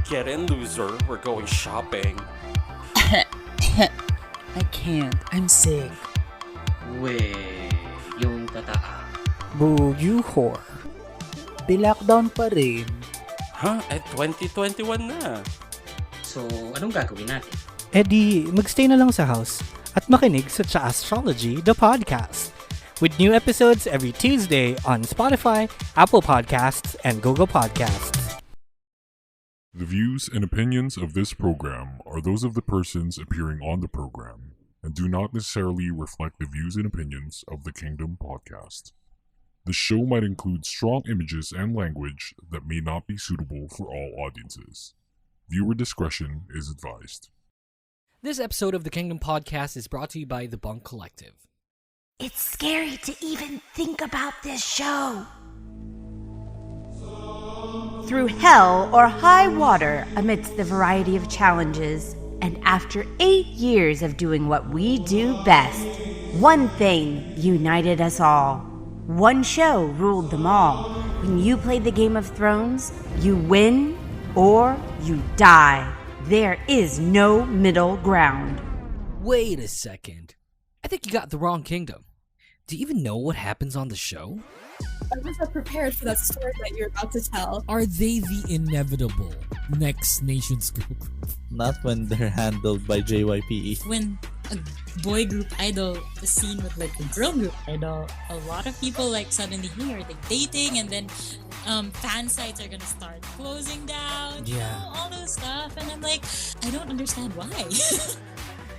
Get in, loser. We're going shopping. I can't. I'm sick. Weh, yung tataa. Boo, you whore. Di-lockdown pa rin. Huh? 2021 na. So, anong gagawin natin? Di, magstay na lang sa house at makinig sa Astrology, the podcast. With new episodes every Tuesday on Spotify, Apple Podcasts, and Google Podcasts. The views and opinions of this program are those of the persons appearing on the program and do not necessarily reflect the views and opinions of the Queendom podcast. The show might include strong images and language that may not be suitable for all audiences. Viewer discretion is advised. This episode of the Queendom podcast is brought to you by The Bunk Collective. It's scary to even think about this show. Through hell or high water amidst the variety of challenges, and after 8 years of doing what we do best, one thing united us all. One show ruled them all. When you played the Game of Thrones, you win or you die. There is no middle ground. Wait a second. I think you got the wrong kingdom. Do you even know what happens on the show? I was not prepared for that story that you're about to tell. Are they the inevitable next nations group? Not when they're handled by JYPE. When a boy group idol is seen with like a girl group idol, a lot of people like suddenly are like dating, and then fan sites are gonna start closing down. Yeah. All those stuff, and I'm like, I don't understand why.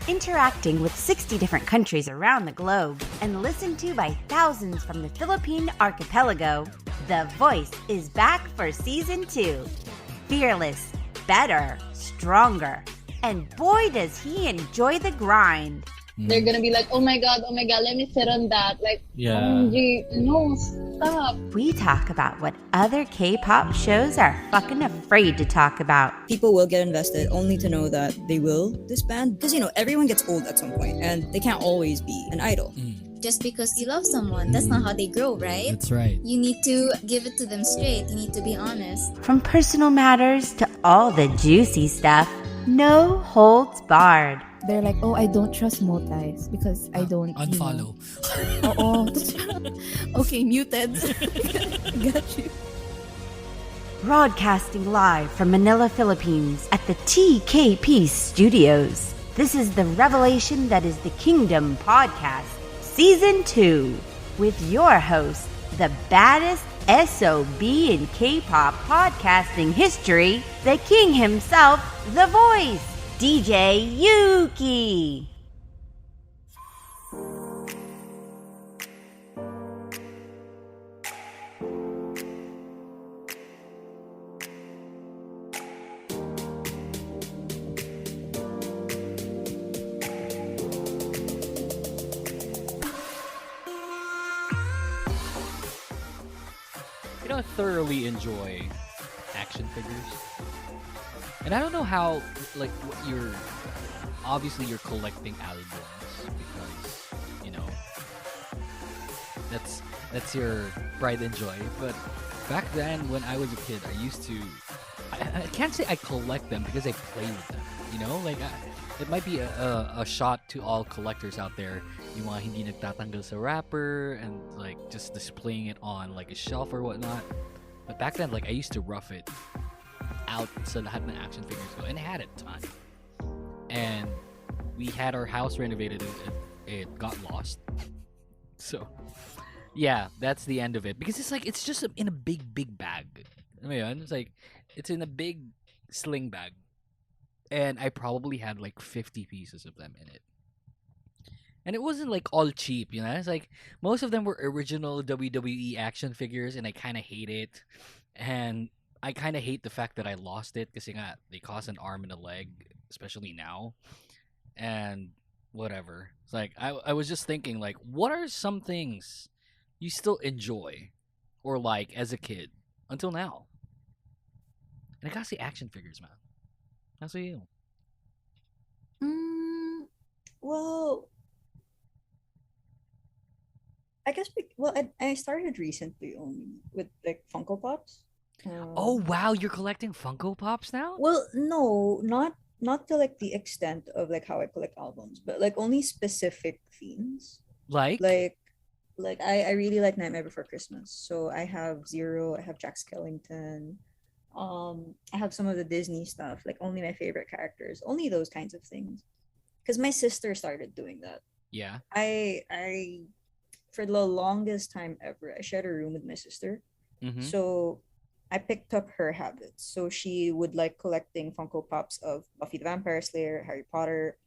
Interacting with 60 different countries around the globe and listened to by thousands from the Philippine archipelago, The Voice is back for Season 2. Fearless, better, stronger, and boy does he enjoy the grind. They're gonna be like, oh my god, let me sit on that. Like, Yeah. OMG, no, stop. We talk about what other K-pop shows are fucking afraid to talk about. People will get invested only to know that they will disband. Because, everyone gets old at some point and they can't always be an idol. Just because you love someone, that's not how they grow, right? That's right. You need to give it to them straight. You need to be honest. From personal matters to all the juicy stuff, no holds barred. They're like, oh, I don't trust multis because I don't unfollow. Okay, muted. Got you. Broadcasting live from Manila, Philippines at the TKP Studios. This is the revelation that is the Queendom Podcast, Season 2, with your host, the baddest SOB in K-pop podcasting history, the king himself, The Voice, DJ Yuuki. Thoroughly enjoy action figures. And I don't know how, like, what obviously you're collecting albums because, that's your pride and joy. But back then when I was a kid, I can't say I collect them because I play with them, it might be a shot to all collectors out there. Yung mga hindi nagtatanggal sa wrapper and like just displaying it on like a shelf or whatnot. But back then, like, I used to rough it out sa lahat ng action figures ko, and I had a ton. And we had our house renovated, it got lost. So, yeah, that's the end of it. Because it's just in a big bag. It's like, it's in a big sling bag. And I probably had like 50 pieces of them in it. And it wasn't like all cheap, It's like most of them were original WWE action figures, and I kind of hate it. And I kind of hate the fact that I lost it because they cost an arm and a leg, especially now. And whatever. It's like I was just thinking, like, what are some things you still enjoy or like as a kid until now? And I gotta say action figures, man. How's you? Well, I guess I started recently only with like Funko Pops. Oh wow, you're collecting Funko Pops now? Well, no, not to like the extent of like how I collect albums, but like only specific themes. Like? Like I really like Nightmare Before Christmas. So I have Zero, I have Jack Skellington. I have some of the Disney stuff, like only my favorite characters, only those kinds of things. Because my sister started doing that. Yeah. I for the longest time ever, I shared a room with my sister. Mhm. So I picked up her habits. So she would like collecting Funko Pops of Buffy the Vampire Slayer, Harry Potter,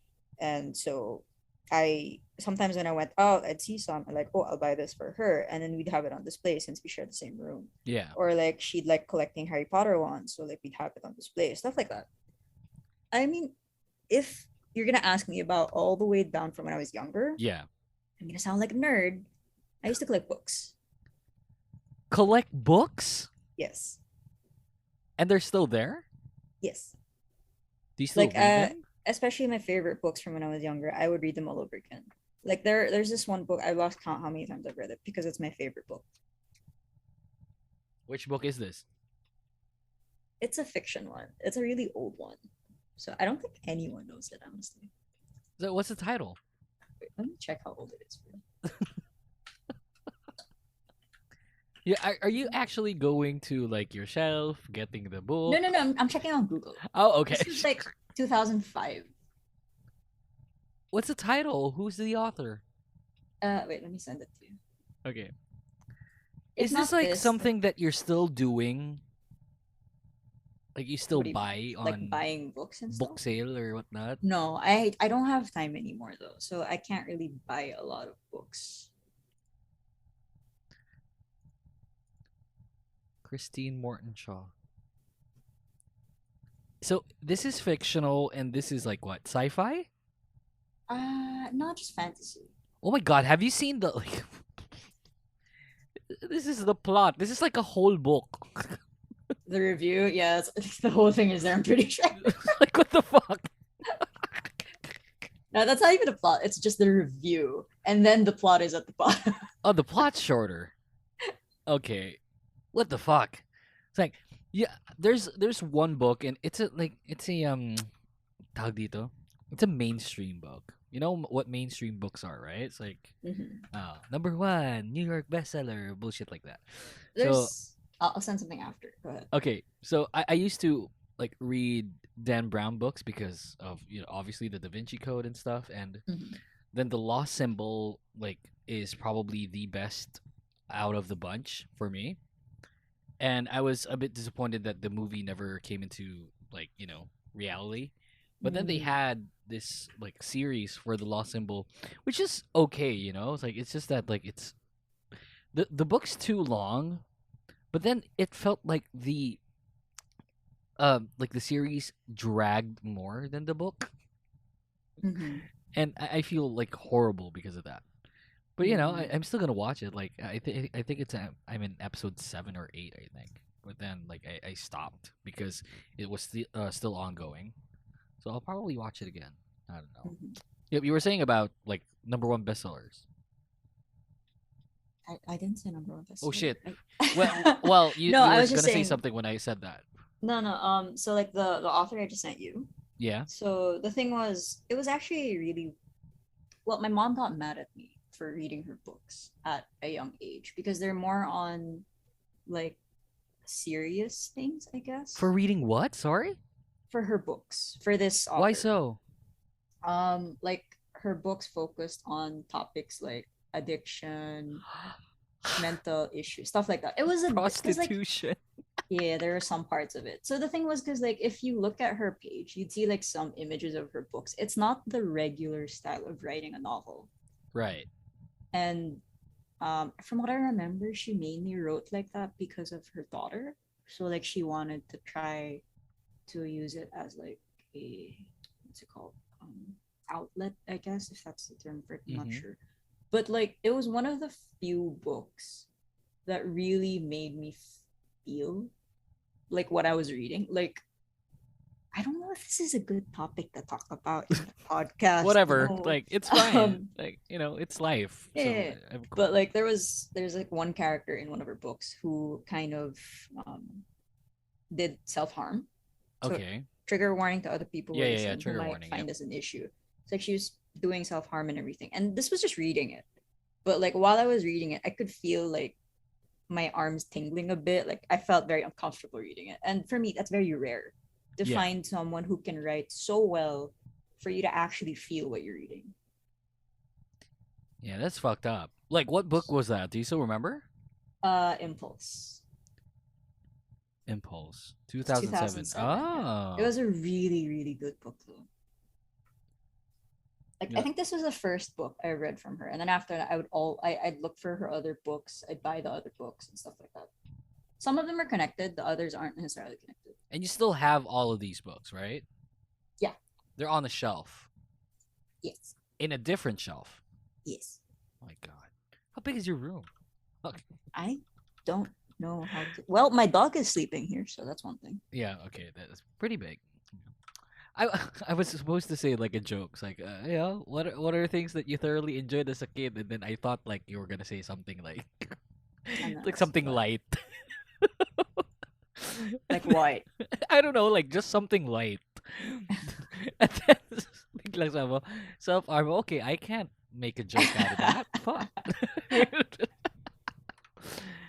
and so I sometimes when I went out, I'd see some and like, oh, I'll buy this for her, and then we'd have it on display since we share the same room. Yeah. Or like she'd like collecting Harry Potter ones, so like we'd have it on display, stuff like that. I mean, if you're gonna ask me about all the way down from when I was younger, Yeah. I'm gonna sound like a nerd. I used to collect books. Collect books? Yes. And they're still there? Yes. Do you still Like read them? especially my favorite books from when I was younger, I would read them all over again. Like there's this one book I lost count how many times I've read it because it's my favorite book. Which book is this? It's a fiction one. It's a really old one. So I don't think anyone knows it, honestly. So what's the title? Wait, let me check how old it is for you. Yeah, are you actually going to like your shelf, getting the book? No, I'm checking on Google. Oh, okay. This is like 2005. What's the title? Who's the author? Wait, let me send it to you. Okay. It's Is this not like this, something that you're still doing? Like you still What do you buy on like buying books and stuff? book sale or whatnot? No, I don't have time anymore though, so I can't really buy a lot of books. Christine Morton Shaw. So this is fictional and this is like what? Sci-fi? Not just fantasy. Oh my god, have you seen the like this is the plot. This is like a whole book. The review, yeah, the whole thing is there. I'm pretty sure. Like what the fuck? No, that's not even a plot. It's just the review, and then the plot is at the bottom. Oh, the plot's shorter. Okay. What the fuck? It's like yeah, there's one book and it's a tawag dito. It's a mainstream book. You know what mainstream books are, right? It's like #1 New York bestseller, bullshit like that. There's, I'll send something after. Go ahead. Okay, so I used to like read Dan Brown books because of obviously the Da Vinci Code and stuff, and then the Lost Symbol like is probably the best out of the bunch for me. And I was a bit disappointed that the movie never came into like reality. But then they had this like series for the Lost Symbol, which is okay, It's like it's just that like it's the book's too long, but then it felt like the series dragged more than the book, and I feel like horrible because of that. But I'm still gonna watch it. Like I think I'm in episode 7 or 8, I think. But then like I stopped because it was still ongoing. So I'll probably watch it again. I don't know. Yep, you were saying about like #1 bestsellers. I didn't say #1 bestseller. Oh shit. Well, you No, were I was gonna just say saying. something when I said that. No. So like the author I just sent you. Yeah. So the thing was, it was actually really well. My mom got mad at me for reading her books at a young age because they're more on like serious things, I guess. For reading what? Sorry? For her books, for this author. Why so? Like her books focused on topics like addiction, mental issues, stuff like that. It was a 'cause, like, Prostitution. yeah, there are some parts of it. So the thing was, because like if you look at her page, you'd see like some images of her books. It's not the regular style of writing a novel. Right. And from what I remember, she mainly wrote like that because of her daughter. So like she wanted to try to use it as like a what's it called, outlet, I guess, if that's the term for it. I'm not sure. But like it was one of the few books that really made me feel like what I was reading. Like I don't know if this is a good topic to talk about in the podcast. Whatever. No. Like it's fine. Like it's life. Yeah, So, I'm cool. but like there's like one character in one of her books who kind of did self harm. So Okay. trigger warning to other people who Yeah, are yeah, yeah, listening trigger who might warning, find yep. this an issue. It's like she was doing self harm and everything, and this was just reading it. But like while I was reading it, I could feel like my arms tingling a bit. Like I felt very uncomfortable reading it, and for me, that's very rare to Yeah. find someone who can write so well for you to actually feel what you're reading. Yeah, that's fucked up. Like, what book was that? Do you still remember? Impulse. Impulse, It's 2007. 2007. Oh, It was a really, really good book though. Like Yeah. I think this was the first book I read from her, and then after that, I'd look for her other books. I'd buy the other books and stuff like that. Some of them are connected, the others aren't necessarily connected. and you still have all of these books, right? Yeah. They're on a shelf, Yes. in a different shelf. Yes. Oh my God, how big is your room? Okay. I don't know how to. Well, my dog is sleeping here, so that's one thing. Yeah. Okay, that's pretty big. I I was supposed to say like a joke, it's like what are things that you thoroughly enjoyed as a kid, and then I thought like you were gonna say something like like something light. Like what? I don't know, like just something light. And then biglang sabi mo, self-harm. Okay, I can't make a joke out of that. Fuck.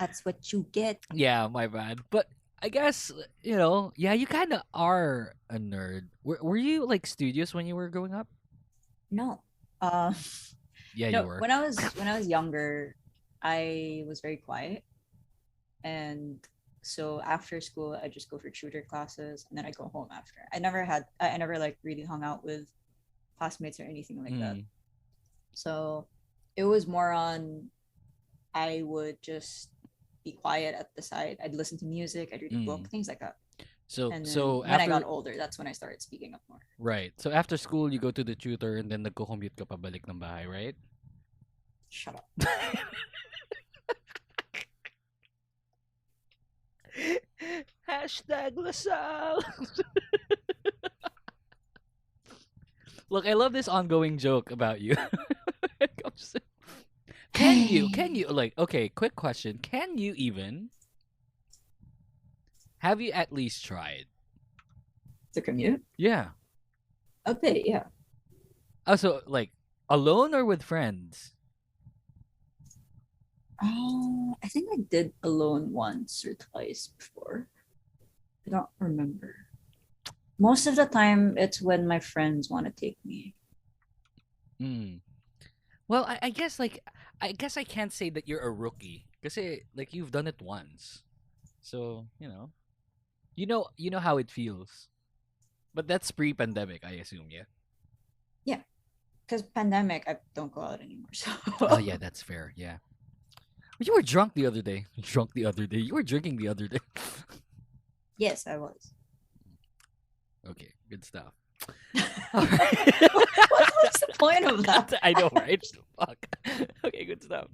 That's what you get. Yeah, my bad. But I guess yeah, you kind of are a nerd. Were you like studious when you were growing up? No. Yeah, No, you were. when I was younger, I was very quiet, and so after school, I just go for tutor classes, and then I go home after. I never like really hung out with classmates or anything like that. Mm. So it was more on I would just be quiet at the side. I'd listen to music, I'd read a book, things like that. So And then so when I after got older, that's when I started speaking up more. right. So after school, you go to the tutor, and then nagko-commute ka pabalik ng bahay, right? Shut up. Hashtag Lasal. Look, I love this ongoing joke about you. It comes to- Can you like okay, quick question. Can you even have you at least tried? To commute? Yeah. Okay, yeah. Also like alone or with friends? Oh, I think I did alone once or twice before. I don't remember. Most of the time, it's when my friends want to take me. Hmm. Well, I guess like I guess I can't say that you're a rookie because like you've done it once, so you know how it feels. But that's pre-pandemic, I assume, yeah. Yeah, because pandemic, I don't go out anymore. So. Oh yeah, that's fair. Yeah. You were drunk the other day. Drunk the other day. You were drinking the other day. Yes, I was. Okay, good stuff. What's the point of that? I know, right? Fuck. Okay, good stuff.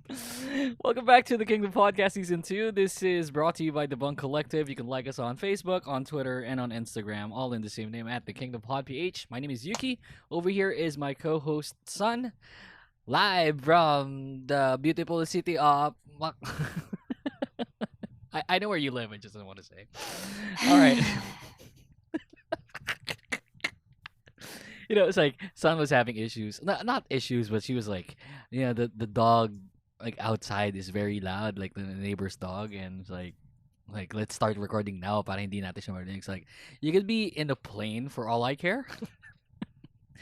Welcome back to the Kingdom Podcast Season 2. This is brought to you by the Bunk Collective. You can like us on Facebook, on Twitter, and on Instagram, all in the same name at the Kingdom Pod PH. My name is Yuki. Over here is my co-host, Sun. Live from the beautiful city of... I know where you live, I just don't want to say. All right. It's like Sun was having issues. Not issues, but she was like, the dog like outside is very loud, like the neighbor's dog, and it's like let's start recording now para hindi natin siya marinig. It's like you could be in a plane for all I care.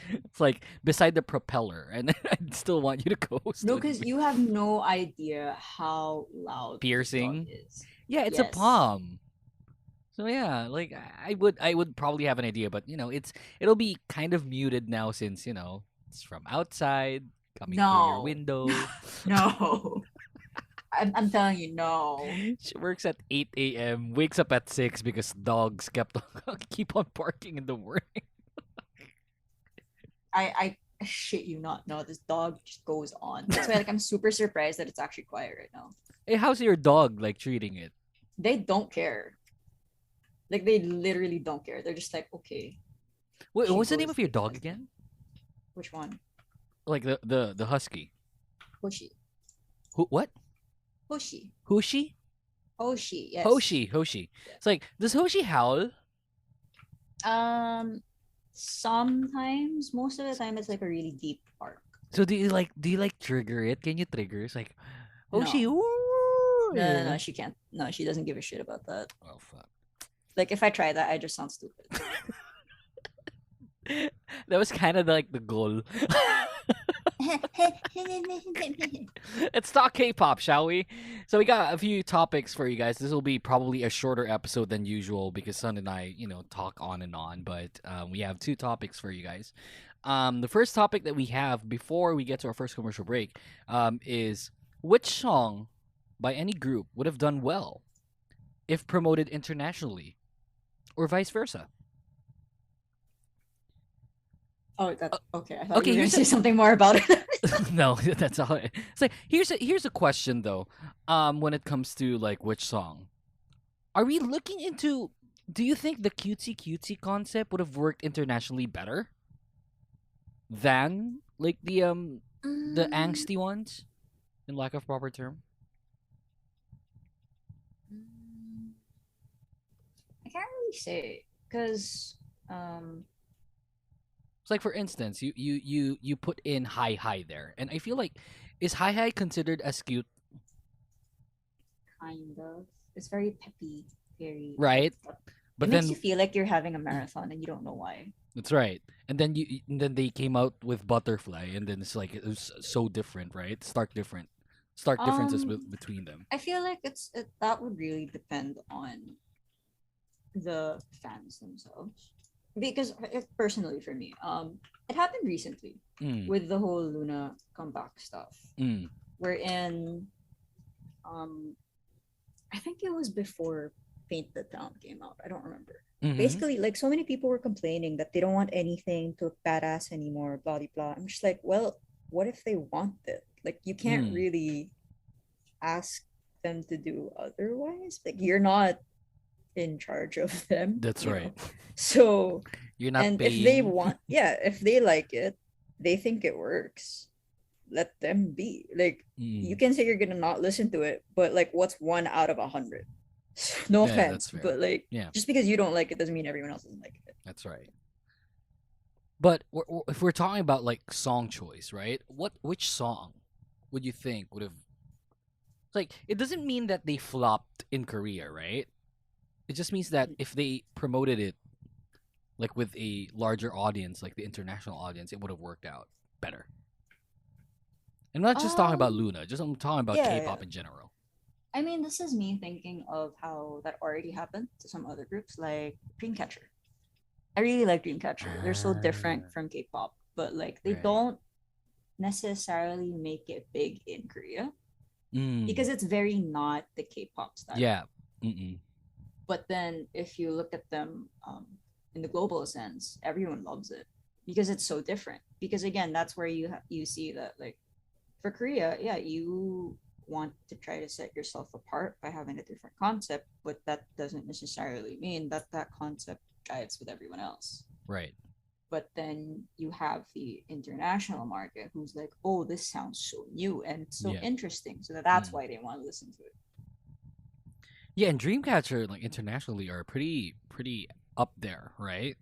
It's like beside the propeller, and I'd still want you to coast. No, because you have no idea how loud piercing this dog is. Yeah, it's a palm. So yeah, like I would probably have an idea, but it'll be kind of muted now since it's from outside coming through your window. No. I'm telling you, no. She works at 8 a.m., wakes up at 6 because dogs keep on barking in the morning. I shit you not. No, this dog just goes on. That's why I'm super surprised that it's actually quiet right now. Hey, how's your dog like treating it? They don't care. Like they literally don't care. They're just like, okay. Wait, what's the name of your dog again? Which one? Like the husky. Hoshi. Who? What? Hoshi. Hoshi? Hoshi, yes. Hoshi. It's like, does Hoshi howl? Sometimes, most of the time, it's like a really deep bark. So do you like trigger it? Can you trigger? It's like Hoshi. No. Ooh. No, she can't. No, she doesn't give a shit about that. Oh fuck. Like if I try that, I just sound stupid. That was kind of like the goal. Let's talk K-pop, shall we? So we got a few topics for you guys. This will be probably a shorter episode than usual because Sun and I, talk on and on. But we have two topics for you guys. The first topic that we have before we get to our first commercial break is which song by any group would have done well if promoted internationally, or vice versa. Oh, that's okay. I thought you were going to say something more about it. No, that's all. It's like here's a question though. When it comes to like which song, are we looking into? Do you think the cutesy concept would have worked internationally better than like the angsty ones, in lack of proper term? I can't really say because it's like, for instance, you put in hi there, and I feel like, is hi considered as cute? Kind of. It's very peppy, very right. But it then makes you feel like you're having a marathon, and you don't know why. That's right. And then they came out with Butterfly, and then it's like it was so different, right? Stark differences between them. I feel like that would really depend on the fans themselves. Because personally for me, it happened recently with the whole Luna comeback stuff. Wherein, I think it was before Paint the Town came out. I don't remember. Basically, like so many people were complaining that they don't want anything to look badass anymore. Blah blah blah. I'm just like, well, what if they want it? Like, you can't really ask them to do otherwise. Like, you're not in charge of them. That's right. So you're not and paying. If they want, if they like it, they think it works, let them be. Like, you can say you're gonna not listen to it, but like, what's 1 out of 100? No offense, but like, just because you don't like it doesn't mean everyone else doesn't like it. That's right. But if we're talking about like song choice, right? Which song would you think would have, like, it doesn't mean that they flopped in Korea, right? It just means that if they promoted it like with a larger audience, like the international audience, it would have worked out better. I'm not just talking about Luna, I'm talking about K-pop in general. I mean, this is me thinking of how that already happened to some other groups, like Dreamcatcher. I really like Dreamcatcher. They're so different from K-pop, but like they don't necessarily make it big in Korea because it's very not the K-pop style. Yeah. But then if you look at them in the global sense, everyone loves it because it's so different. Because again, that's where you see that, like, for Korea, you want to try to set yourself apart by having a different concept, but that doesn't necessarily mean that concept jives with everyone else. Right. But then you have the international market who's like, oh, this sounds so new and so interesting. So that's why they want to listen to it. Yeah, and Dreamcatcher, like, internationally are pretty up there, right?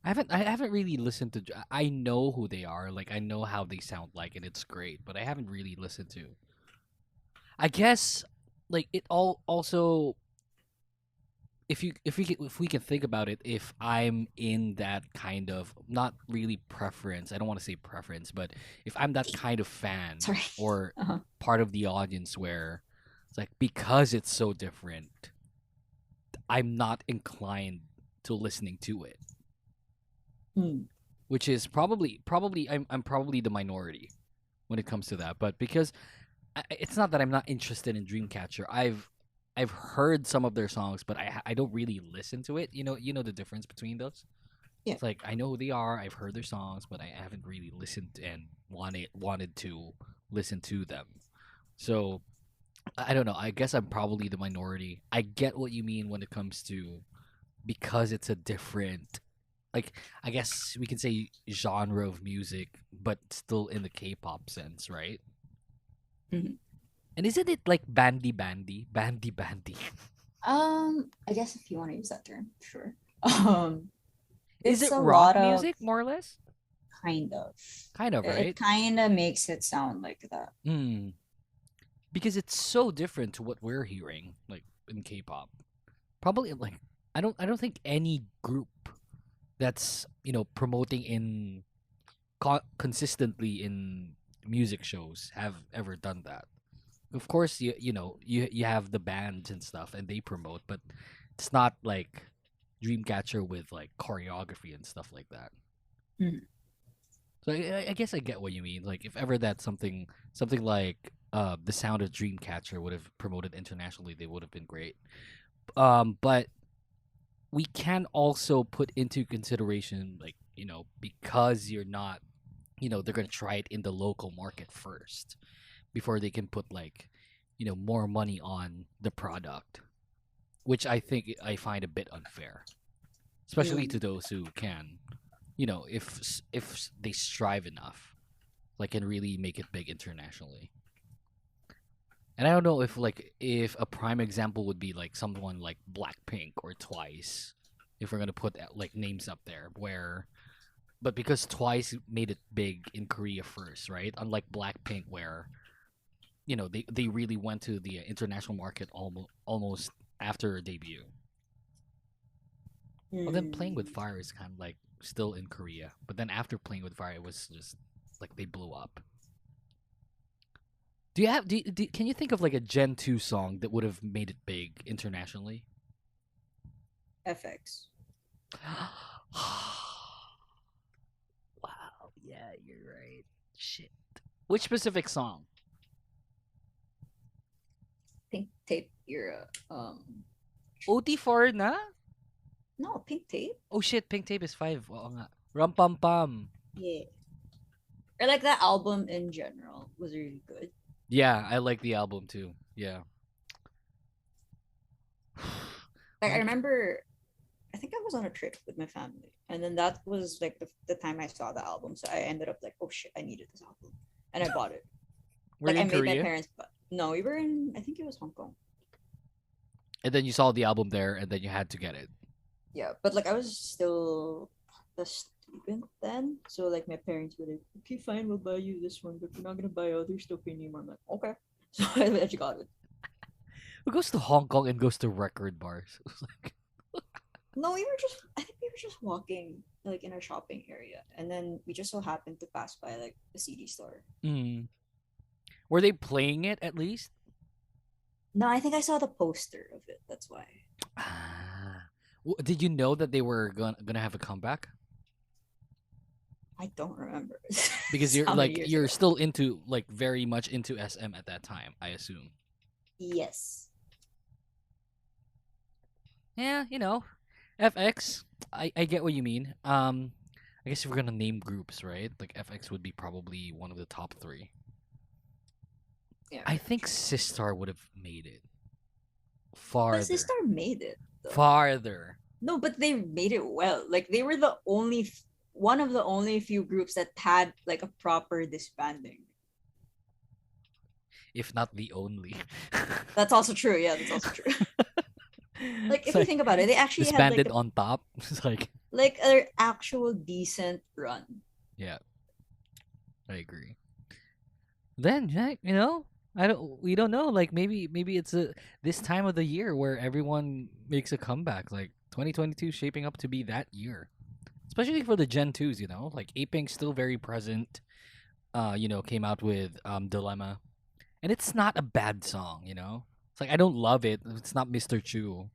I haven't really listened to. I know who they are, like I know how they sound like, and it's great. But I haven't really listened to. I guess, like, it all also. If we can think about it, if I'm in that kind of, not really preference, I don't want to say preference, but if I'm that kind of fan or part of the audience where it's like, because it's so different, I'm not inclined to listening to it. Which is probably I'm probably the minority when it comes to that. But because it's not that I'm not interested in Dreamcatcher. I've heard some of their songs, but I don't really listen to it. You know the difference between those. Yeah. It's like, I know who they are. I've heard their songs, but I haven't really listened and wanted to listen to them. So I don't know. I guess I'm probably the minority. I get what you mean when it comes to, because it's a different, like, I guess we can say genre of music, but still in the K-pop sense, right? And isn't it like bandy bandy? Bandy bandy. I guess if you want to use that term, sure. Is It's it a rock lot of music, more or less? kind of. Kind of, It right? kind of makes it sound like that. Hmm. Because it's so different to what we're hearing, like in K-pop. Probably like I don't think any group that's promoting in consistently in music shows have ever done that. Of course, you have the bands and stuff, and they promote, but it's not like Dreamcatcher with like choreography and stuff like that. Mhm. So I guess I get what you mean. Like if ever that something like the sound of Dreamcatcher would have promoted internationally, they would have been great. But we can also put into consideration, like because you're not, they're gonna try it in the local market first before they can put like more money on the product, which I find a bit unfair, especially to those who can, if they strive enough, like can really make it big internationally. And I don't know if a prime example would be like someone like Blackpink or Twice, if we're gonna put like names up there but because Twice made it big in Korea first, right? Unlike Blackpink, where they really went to the international market almost after debut. Well, then Playing with Fire is kind of like still in Korea, but then after Playing with Fire, it was just like they blew up. Can you think of like a Gen 2 song that would have made it big internationally? FX. Wow, yeah, you're right. Shit. Which specific song? Pink Tape era. OT4 na? No, Pink Tape. Oh shit, Pink Tape is 5. Oo nga. Rum Pum Pum. Yeah. Or like that album in general was really good. Yeah, I like the album too. Yeah. Like I remember, I think I was on a trip with my family, and then that was like the time I saw the album. So I ended up like, oh shit, I needed this album, and I bought it. Were you I in made Korea? my parents, but no, we were in. I think it was Hong Kong. And then you saw the album there, and then you had to get it. Yeah, but like I was still a student then, so like my parents were like, okay, fine, we'll buy you this one, but we're not gonna buy other stuff anymore. I'm like, okay, so I actually got it. Who goes to Hong Kong and goes to record bars? No, I think we were just walking like in our shopping area, and then we just so happened to pass by like a CD store. Mm. Were they playing it at least? No, I think I saw the poster of it. That's why. Did you know that they were gonna have a comeback? I don't remember. Because you're How many like years you're ago? still into like very much into SM at that time, I assume. Yes. Yeah, FX. I get what you mean. I guess if we're gonna name groups, right? Like FX would be probably one of the top 3. Yeah. I think Sistar would have made it But farther. Sister made it. Though. Farther. No, but they made it well. Like they were one of the only few groups that had like a proper disbanding. If not the only. That's also true. Yeah, that's also true. Like if you think about it, they actually had disbanded like on top. It's like an actual decent run. yeah, I agree. Then we don't know. Like maybe it's this time of the year where everyone makes a comeback. Like 2022 shaping up to be that year, especially for the Gen 2s. Like Apink's still very present. Came out with Dilemma, and it's not a bad song. It's like I don't love it. It's not Mr. Chu.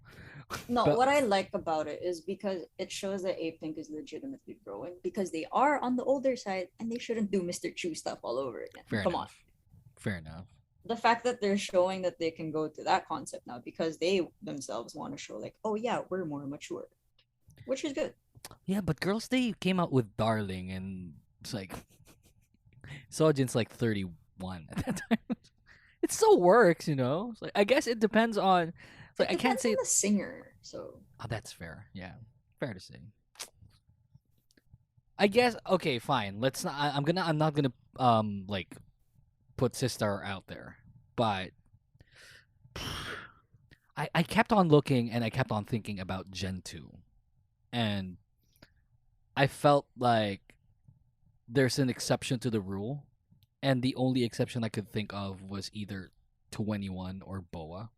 No, But- what I like about it is because it shows that Apink is legitimately growing because they are on the older side and they shouldn't do Mr. Chu stuff all over again. Come on. Fair enough. The fact that they're showing that they can go to that concept now because they themselves want to show like, oh yeah, we're more mature, which is good. Yeah, but Girls' Day came out with Darling, and it's like Sojin's like 31 at that time. It still works, It's like I guess it depends on. It's like I can't say on the singer, so Oh, that's fair. Yeah, fair to say. I guess okay, fine. Let's not. I'm not gonna like put Sistar out there but I kept on looking and I kept on thinking about Gen 2. And I felt like there's an exception to the rule. And the only exception I could think of was either 21 or Boa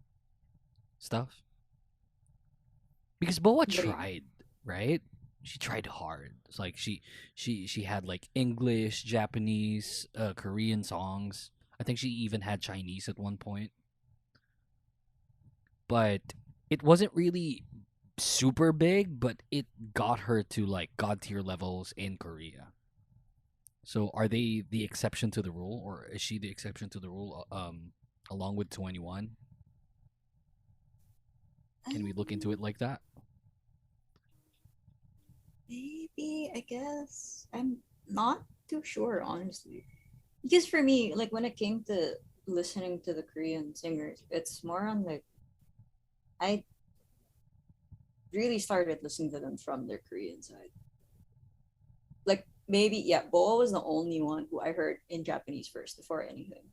stuff. Because Boa tried, right? She tried hard. It's like she had like English, Japanese, Korean songs. I think she even had Chinese at one point. But it wasn't really super big, but it got her to like god tier levels in Korea. So are they the exception to the rule, or is she the exception to the rule along with 21? Can we look into it like that? Maybe, I guess. I'm not too sure, honestly. Because for me, like when it came to listening to the Korean singers, it's more on like I really started listening to them from their Korean side. Like maybe, yeah, Boa was the only one who I heard in Japanese first before anything.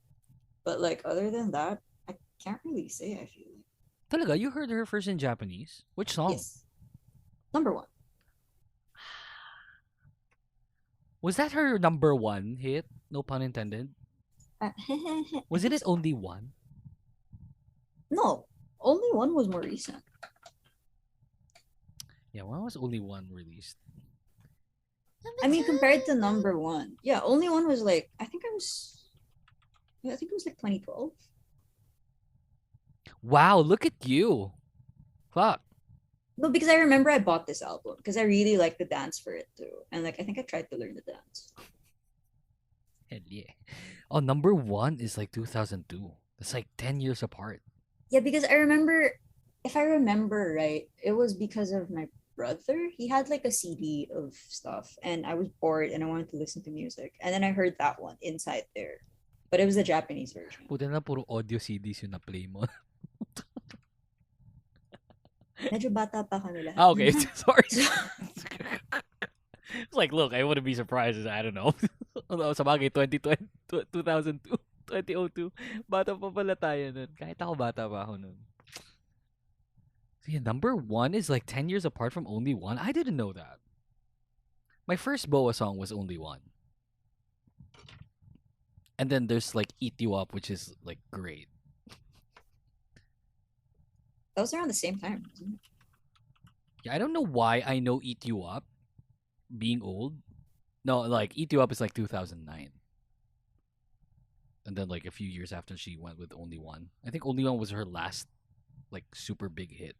But like other than that, I can't really say, I feel like. Talaga, you heard her first in Japanese? Which song? Yes. Number 1. Was that her number 1 hit? No pun intended. Wasn't it only one? No, only one was more recent. Yeah, when was only one released? I mean, compared to number 1, yeah, only one was like I think it was like 2012. Wow, look at you! Fuck. No, because I remember I bought this album because I really liked the dance for it too, and like I think I tried to learn the dance. Hell yeah! Oh, number 1 is like 2002. It's like 10 years apart. Yeah, because I remember, if I remember right, it was because of my brother. He had like a CD of stuff, and I was bored and I wanted to listen to music, and then I heard that one inside there, but it was the Japanese version. Puta na, puro audio CDs yung na-play mo. Medyo bata pa kami lahat. Okay, sorry. It's like, look, I wouldn't be surprised. I don't know. Sa bagay, 2020, 2002, 2002. Bata pa pala tayo nun. Kahit ako bata pa ako nun. So yeah, number 1 is like 10 years apart from only one. I didn't know that. My first Boa song was only one. And then there's like Eat You Up, which is like great. That was around the same time, wasn't it? Yeah, I don't know why I know Eat You Up being old. No, like Eat You Up is like 2009. And then like a few years after she went with Only One. I think Only One was her last like super big hit.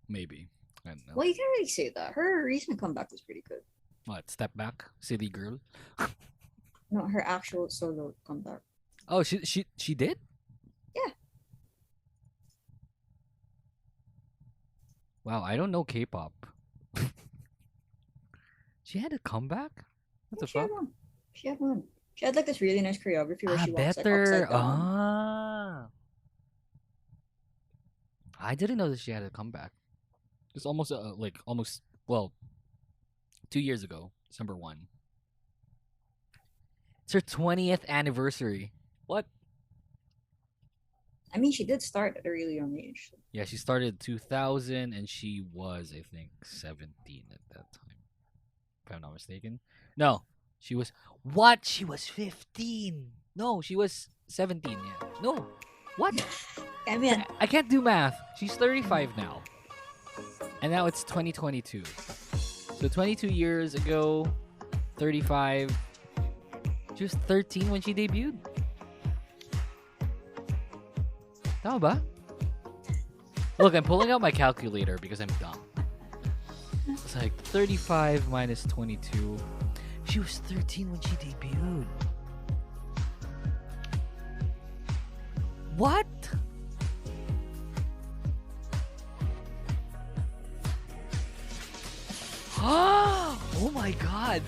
Maybe. I don't know. Well, you can't really say that. Her recent comeback was pretty good. What, Step Back? Silly Girl? No, her actual solo comeback. Oh, she did? Yeah. Wow, I don't know K-pop. She had a comeback? What the fuck? She had one. She had like this really nice choreography where she walks like better. upside down. I didn't know that she had a comeback. It's almost 2 years ago, December 1. It's her 20th anniversary. What? I mean, she did start at a really young age. So. Yeah, she started 2000 and she was, I think, 17 at that time. If I'm not mistaken. No, she was... What? She was 15. No, she was 17, yeah. No. What? I mean... I can't do math. She's 35 now. And now it's 2022. So 22 years ago, 35... She was 13 when she debuted. Tama ba? Look, I'm pulling out my calculator because I'm dumb. It's like 35 minus 22. She was 13 when she debuted. What? Oh my god.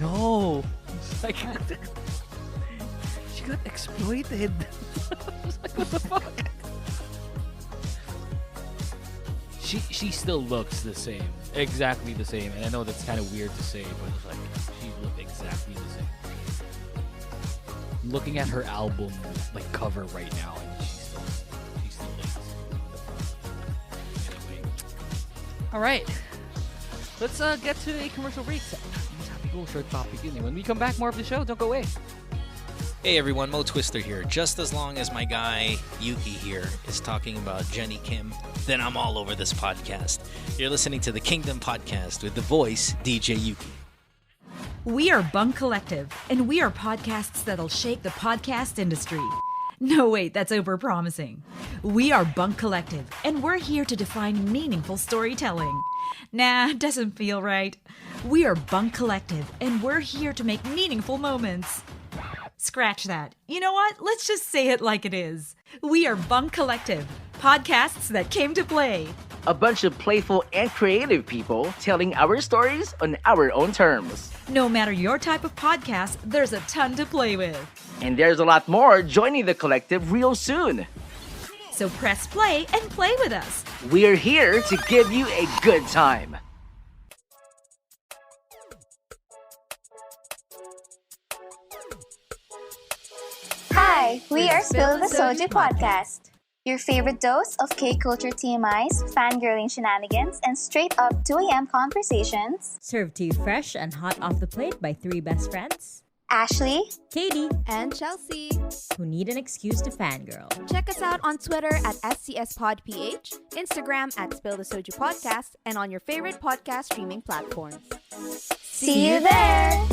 No. It's like, she got exploited. Like, what the fuck? She still looks the same. Exactly the same. And I know that's kind of weird to say, but it's like she looked exactly the same. looking at her album like cover right now, and she's still late. Anyway, all right, let's get to a commercial break. Go short topic. When we come back, more of the show. Don't go away. Hey everyone, Mo Twister here. Just as long as my guy Yuki here is talking about Jenny Kim, then I'm all over this podcast. You're listening to the Kingdom Podcast with the voice DJ Yuki. We are Bunk Collective, and we are podcasts that'll shake the podcast industry. No, wait, that's over-promising. We are Bunk Collective, and we're here to define meaningful storytelling. Nah, doesn't feel right. We are Bunk Collective, and we're here to make meaningful moments. Scratch that. You know what? Let's just say it like it is. We are Bunk Collective, podcasts that came to play. A bunch of playful and creative people telling our stories on our own terms. No matter your type of podcast, there's a ton to play with. And there's a lot more joining the collective real soon. So press play and play with us. We're here to give you a good time. Hi, we are Spill the Soju Podcast. Your favorite dose of K-culture TMIs, fangirling shenanigans, and straight-up 2 a.m. conversations. Served to you fresh and hot off the plate by 3 best friends. Ashley, Katie, and Chelsea, who need an excuse to fangirl. Check us out on Twitter at SCSPodPH, Instagram at Spill the Soju Podcast, and on your favorite podcast streaming platforms. See you there!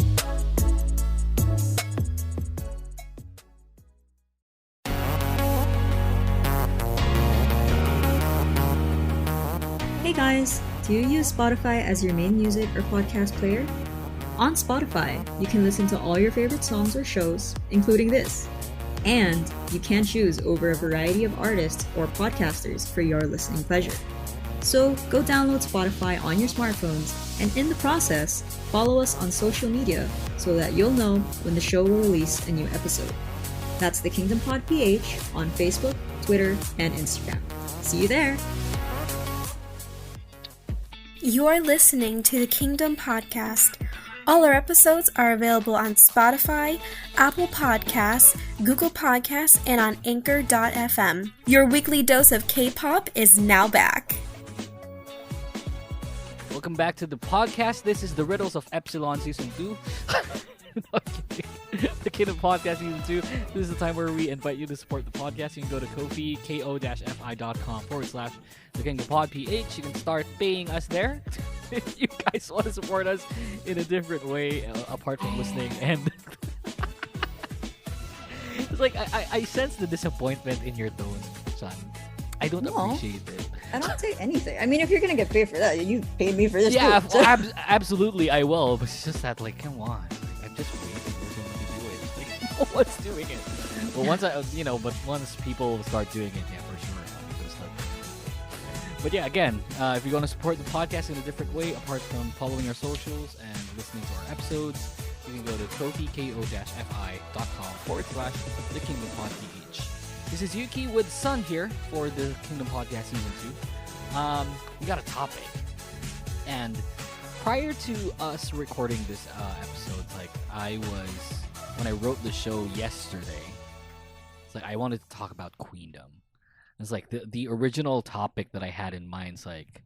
Hey guys, do you use Spotify as your main music or podcast player? On Spotify, you can listen to all your favorite songs or shows, including this. And you can choose over a variety of artists or podcasters for your listening pleasure. So go download Spotify on your smartphones, and in the process, follow us on social media so that you'll know when the show will release a new episode. That's the Kingdom Pod PH on Facebook, Twitter, and Instagram. See you there! You're listening to the Kingdom Podcast. All our episodes are available on Spotify, Apple Podcasts, Google Podcasts, and on Anchor.fm. Your weekly dose of K-pop is now back. Welcome back to the podcast. This is the Riddles of Epsilon Season 2. No, the Kingdom Podcast Season 2. This is the time where we invite you to support the podcast. You can go to Ko-fi, ko-fi.com/the Kingdom Pod PH. You can start paying us there. If you guys want to support us in a different way, apart from listening. And it's like, I sense the disappointment in your tone, son. I don't appreciate it. I don't say anything. I mean, if you're gonna get paid for that, you paid me for this. Yeah, too. absolutely, I will. But it's just that, like, come on. Like, I'm just waiting for someone to do it. Like, no one's doing it. But once people start doing it, yeah, for sure. But yeah, again, if you're going to support the podcast in a different way, apart from following our socials and listening to our episodes, you can go to ko-fi, ko-fi.com/the Kingdom Pod PH. This is Yuki with Sun here for the Kingdom Podcast Season 2. We got a topic. And prior to us recording this episode, like, when I wrote the show yesterday, it's like I wanted to talk about Queendom. It's like the original topic that I had in mind is like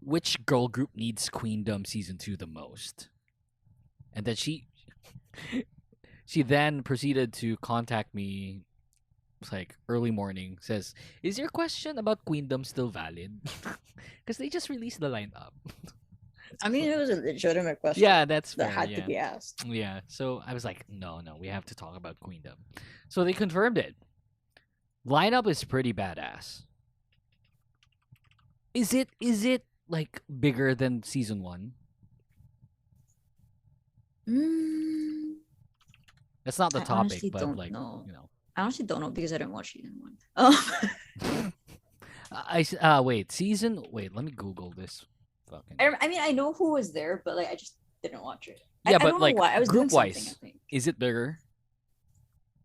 which girl group needs Queendom Season 2 the most? And then she then proceeded to contact me. It's like early morning. Says, "Is your question about Queendom still valid?" Because they just released the lineup. I mean, it was a legitimate question. Yeah, that had to be asked. Yeah, so I was like, no, we have to talk about Queendom. So they confirmed it. Lineup is pretty badass. Is it like bigger than Season 1? That's not the topic, but like, know. You know. I honestly don't know because I didn't watch Season 1. Wait, let me Google this. I mean, I know who was there, but like, I just didn't watch it. Yeah, I but don't like, know why. I was group doing wise, something, I think. is it bigger?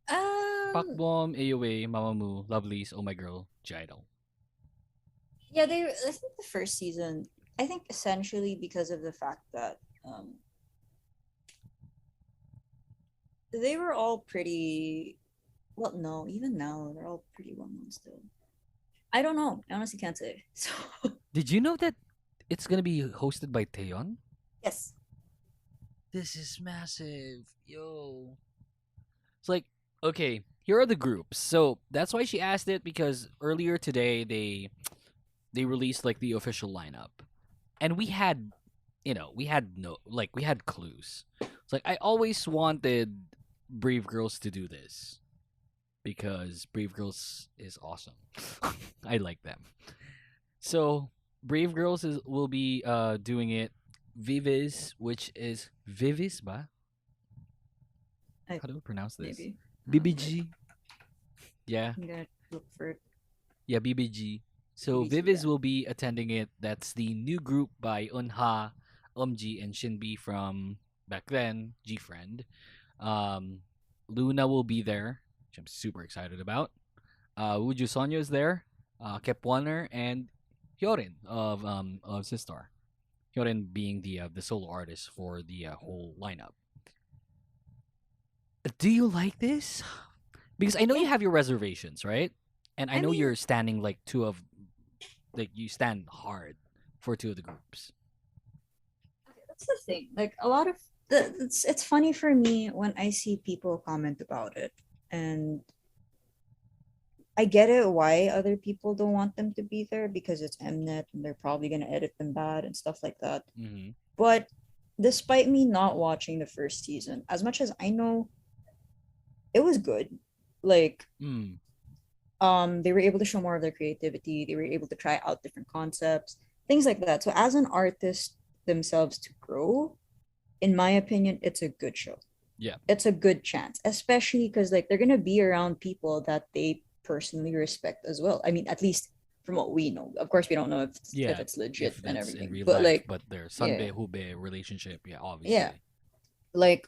Pakbom, AOA, Mamamoo, Lovelies, Oh My Girl, J-Idol. Yeah, I think the first season, I think essentially because of the fact that they were all pretty. Well, no, even now they're all pretty well known still. I don't know. I honestly can't say. So Did you know that it's gonna be hosted by Taeyeon? yes, This is massive, yo. It's like, okay, here are the groups. So that's why she asked it, because earlier today they released like the official lineup, and we had, we had we had clues. It's like I always wanted Brave Girls to do this because Brave Girls is awesome. I like them. So Brave Girls will be doing it. Vivis, which is Vivis ba? How do we pronounce this? maybe. BBG. Yeah. I'm gonna look for it. Yeah, BBG. So BBG, Vivis will be attending it. That's the new group by Eunha, Eumji, and Shinbi from back then, G-Friend. Luna will be there, which I'm super excited about. Wooju Sonyo is there. Kep Warner and Hyorin of Sistar. Hyorin being the solo artist for the whole lineup. Do you like this? Because I know you have your reservations, right? And I know mean- you're standing like you stand hard for two of the groups. That's the thing. Like a lot of it's funny for me when I see people comment about it, and I get it why other people don't want them to be there because it's Mnet and they're probably gonna edit them bad and stuff like that. Mm-hmm. But despite me not watching the first season, as much as I know it was good, like they were able to show more of their creativity, they were able to try out different concepts, things like that. So as an artist themselves to grow, in my opinion, it's a good show. Yeah. It's a good chance, especially because like they're gonna be around people that they personally respect as well. I mean, at least from what we know. Of course, we don't know if it's legit and that's everything. in real But life, like, but their Sunbae Hubei relationship, obviously. yeah, like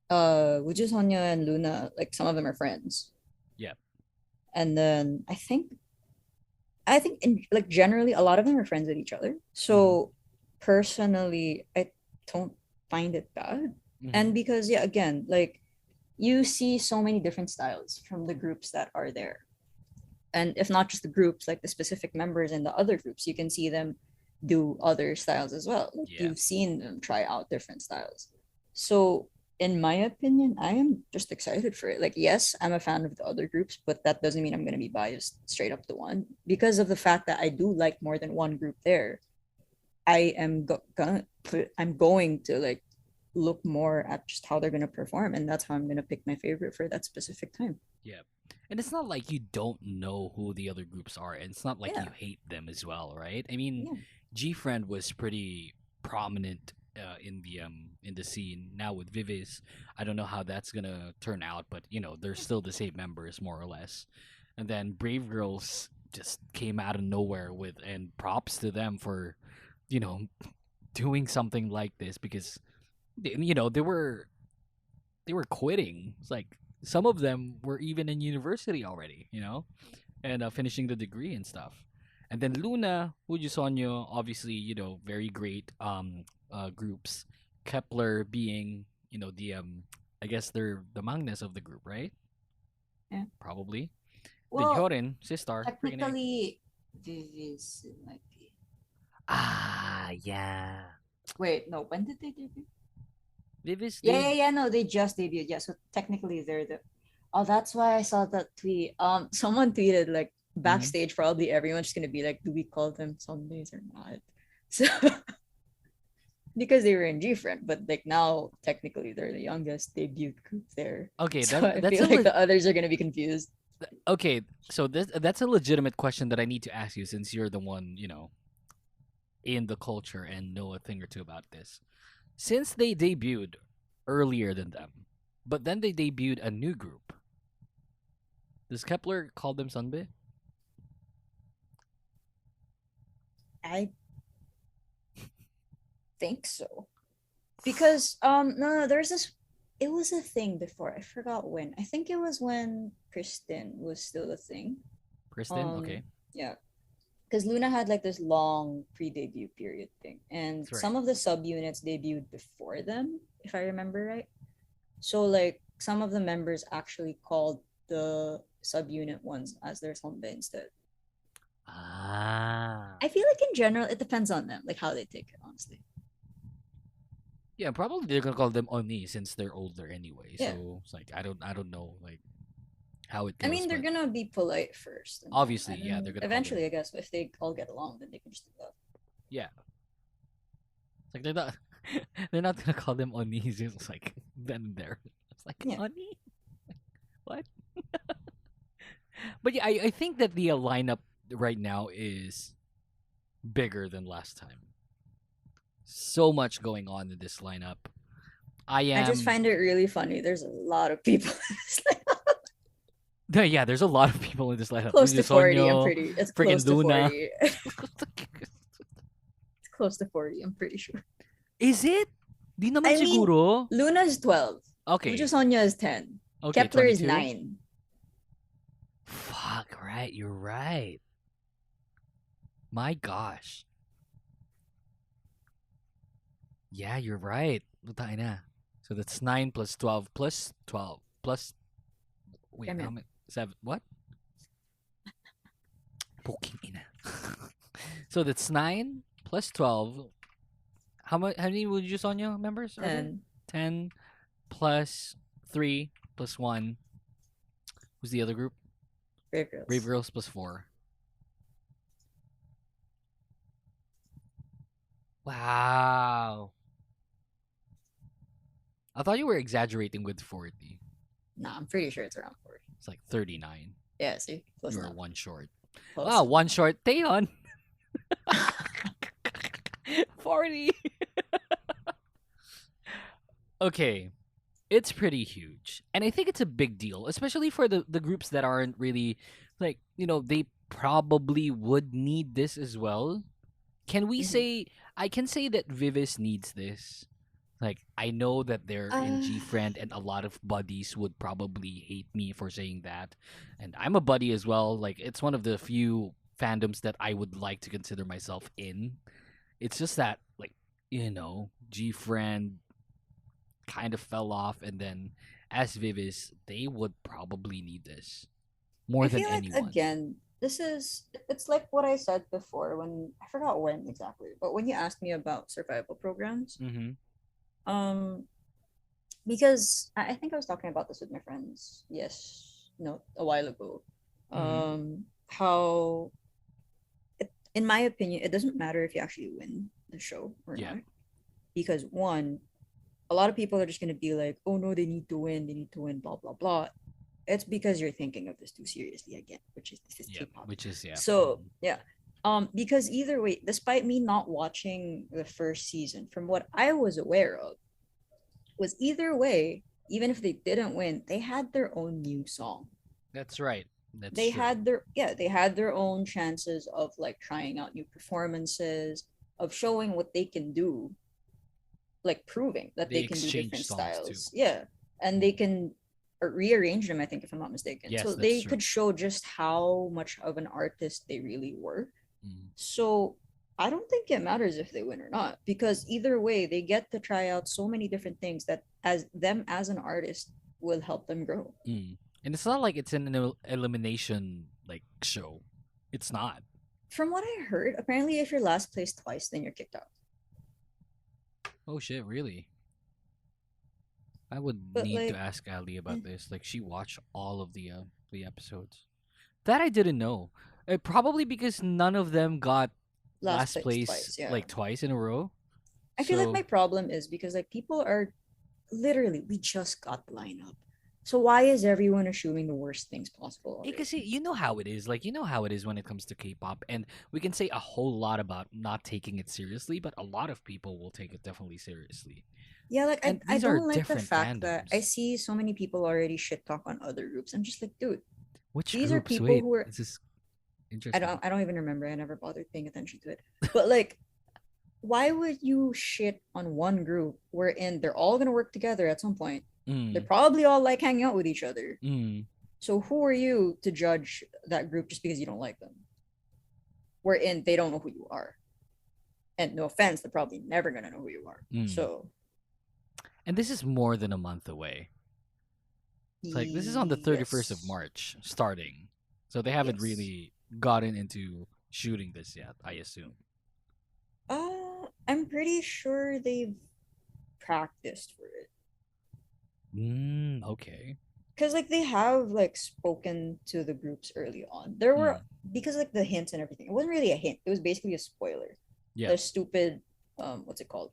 Wooju Sonya and Luna, like some of them are friends. Yeah. And then I think like generally a lot of them are friends with each other. So personally, I don't find it bad. And because again, like you see so many different styles from the groups that are there. And if not just the groups, like the specific members in the other groups, you can see them do other styles as well. Like you've seen them try out different styles. So in my opinion, I am just excited for it. Like, yes, I'm a fan of the other groups, but that doesn't mean I'm going to be biased straight up to one because of the fact that I do like more than one group there. I am I'm going to like look more at just how they're going to perform, and that's how I'm going to pick my favorite for that specific time. Yeah. And it's not like you don't know who the other groups are, and it's not like you hate them as well, right? I mean, G-Friend was pretty prominent in the scene. Now with Vivis, I don't know how that's gonna turn out, but they're still the same members more or less. And then Brave Girls just came out of nowhere and props to them for doing something like this, because they were quitting. It's like some of them were even in university already, and finishing the degree and stuff. And then Luna, Wooju Sonyo, obviously, very great groups. Kepler being, I guess they're the Magnus of the group, right? Yeah. Probably. Well, then Hyorin, Sistar. technically, Vivis might be. Yeah. Wait, no, when did they debut? Vivis? Yeah, no, they just debuted. Yeah, so technically they're the. Oh, that's why I saw that tweet. Someone tweeted like backstage, probably everyone's just gonna be like, do we call them Sundays or not? So because they were in G-Friend, but like now technically they're the youngest debut group there. Okay, so that's I feel like the others are gonna be confused. Okay, so that's a legitimate question that I need to ask you, since you're the one, in the culture and know a thing or two about this. Since they debuted earlier than them, but then they debuted a new group, does Kepler call them Sunbae? I think so, because no, there's this. It was a thing before. I forgot when. I think it was when Kristen was still a thing. Kristen, okay. Yeah, because Luna had like this long pre-debut period thing, and some of the subunits debuted before them, if I remember right. So like some of the members actually called the subunit ones as their sonbe instead. I feel like in general it depends on them, like how they take it, honestly. Yeah, probably they're gonna call them oni since they're older anyway. Yeah. So it's like I don't know like how it goes. I mean, they're but gonna be polite first. and obviously, then- yeah, and they're gonna call eventually, I guess, if they all get along, then they can just do that. yeah. It's like they're not gonna call them oni. It's like then and there. It's like oni. What? But yeah, I think that the lineup right now is bigger than last time. So much going on in this lineup. I just find it really funny. There's a lot of people. Yeah, there's a lot of people in this lineup. Close to Luis 40, I'm Sonyo, pretty. It's friggin' close to Luna. 40. It's close to 40, I'm pretty sure. Is it? Di naman I mean, siguro. Luna is 12. Okay. Ujo Sonia is 10. Okay, Kepler is 22? 9. Fuck, right. You're right. My gosh. Yeah, you're right. Tayo na. So that's 9 plus 12 plus 12 plus... Wait, Damn it. how many? 7. What? Poking ina. So that's 9 plus 12. How many would you, Sonia, members? are there? 10. 10 plus 3 plus 1. Who's the other group? Brave Girls. Brave Girls plus 4. Wow. I thought you were exaggerating with 40. Nah, I'm pretty sure it's around 40. It's like 39. Yeah, see? Close You were enough. one short. Close. Wow, one short. Taeyeon. 40. Okay. It's pretty huge. And I think it's a big deal, especially for the groups that aren't really, like, they probably would need this as well. Can we say, I can say that Vivis needs this. Like, I know that they're in G-Friend and a lot of buddies would probably hate me for saying that. And I'm a buddy as well. Like, it's one of the few fandoms that I would like to consider myself in. It's just that, like, G-Friend kind of fell off, and then as Vivis, they would probably need this more than feel like, anyone. again, it's like what I said before when I forgot when exactly, but when you asked me about survival programs, Mm-hmm. Because I think I was talking about this with my friends, a while ago. How, in my opinion, it doesn't matter if you actually win the show or not, because one, a lot of people are just gonna be like, oh no, they need to win, blah blah blah. It's because you're thinking of this too seriously again, which is this is K-pop. Which is So yeah, because either way, despite me not watching the first season, from what I was aware of, was either way, even if they didn't win, they had their own new song. That's right. They had their own chances of like trying out new performances, of showing what they can do, like proving that They they can do exchange different songs, styles. too. Yeah, and they can rearrange them, I think, if I'm not mistaken. Yes, So that's they true. could show just how much of an artist they really were. Mm. So I don't think it matters if they win or not, because either way, they get to try out so many different things that as an artist will help them grow. Mm. And it's not like it's an elimination like show. It's not. From what I heard, apparently if you're last place twice, then you're kicked out. Oh shit, really? I would But, need like, to ask Ali about this. Like, she watched all of the episodes. That I didn't know. Probably because none of them got last place twice, yeah. like twice in a row. I feel like So- my problem is because like people are literally, we just got the lineup. So why is everyone assuming the worst things possible? Because you know how it is. Like, you know how it is when it comes to K-pop. And we can say a whole lot about not taking it seriously, but a lot of people will take it definitely seriously. Yeah, like And I these are don't like the different fact that I see so many people already shit talk on other groups. I'm just like, dude, Which these groups? are people Wait, who are. this is interesting. I don't even remember. I never bothered paying attention to it. But like, why would you shit on one group wherein they're all gonna work together at some point? Mm. They're probably all like hanging out with each other. Mm. So who are you to judge that group just because you don't like them? Wherein they don't know who you are. And no offense, they're probably never gonna know who you are. Mm. So And this is more than a month away. It's like this is on the 31st of March starting, so they haven't really gotten into shooting this yet, I assume. I'm pretty sure they've practiced for it. Okay. Because like they have like spoken to the groups early on. There were because like the hints and everything. It wasn't really a hint. It was basically a spoiler. Yeah. The stupid what's it called?